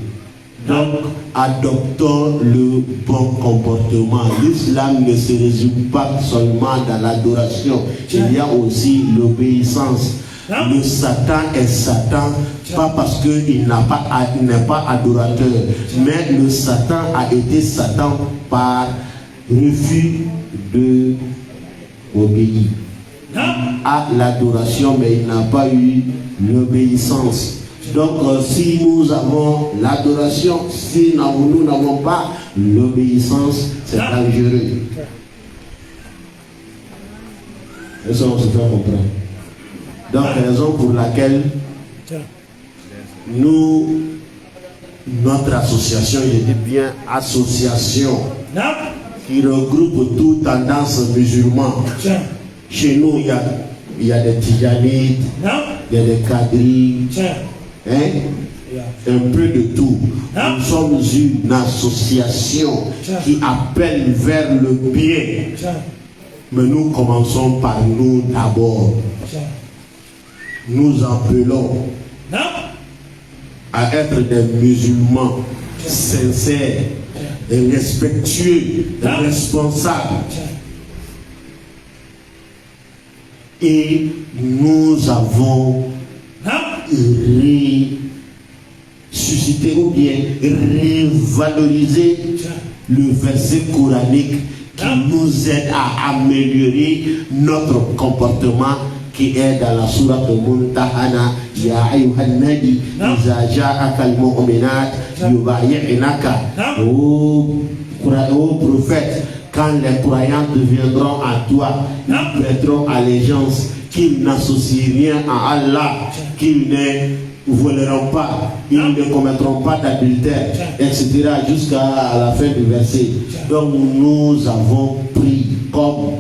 Donc, adoptons le bon comportement. L'islam ne se résume pas seulement dans l'adoration. Il y a aussi l'obéissance. Le Satan est Satan, pas parce qu'il n'est pas adorateur, mais le Satan a été Satan par refus de obéir à l'adoration, mais il n'a pas eu l'obéissance. Donc si nous avons l'adoration, si nous n'avons pas l'obéissance, c'est dangereux. Et ça, on se fait comprendre. Donc, raison pour laquelle notre association, je dis bien association, qui regroupe toute tendance musulmane. Chez nous, il y a des Tijanites, il y a des Kadris, un peu de tout. Nous sommes une association qui appelle vers le bien. Mais nous commençons par nous d'abord. Nous appelons à être des musulmans sincères, respectueux, responsables. Et nous avons ressuscité ou bien révalorisé le verset coranique qui nous aide à améliorer notre comportement, qui est dans la sourate Mumtahana. Ya ayyuhan nabi iza ja'aka al-mu'minat yubayyi'naka. Ô prophète, quand les croyants deviendront à toi, ils prêteront allégeance, qu'ils n'associent rien à Allah, qu'ils ne voleront pas, ils ne commettront pas d'adultère, etc. jusqu'à la fin du verset. Donc nous avons pris comme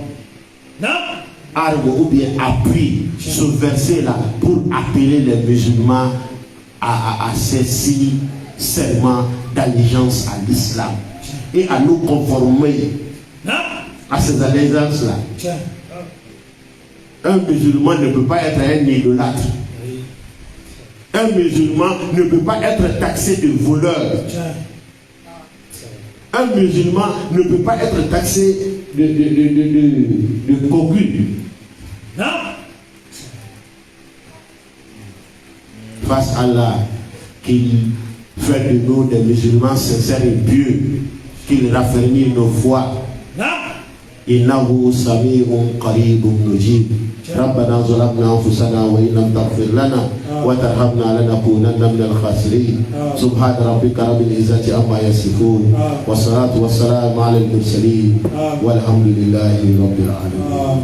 arme ou bien appui ce verset-là pour appeler les musulmans à ces signes serment d'allégeance à l'islam et à nous conformer à ces allégeances-là. Un musulman ne peut pas être un idolâtre. Un musulman ne peut pas être taxé de voleur. Un musulman ne peut pas être taxé de cocu. Face à Allah, qu'il Fais de nous des musulmans sincères et pieux, qu'il raffermit nos voix. إنه سميع قريب مجيب. ربنا ظلمنا أنفسنا وإن لم تغفر لنا وترحمنا لنكونن من الخاسرين. سبحان ربك رب العزة عما يصفون والصلاة والسلام على المرسلين والحمد لله رب العالمين.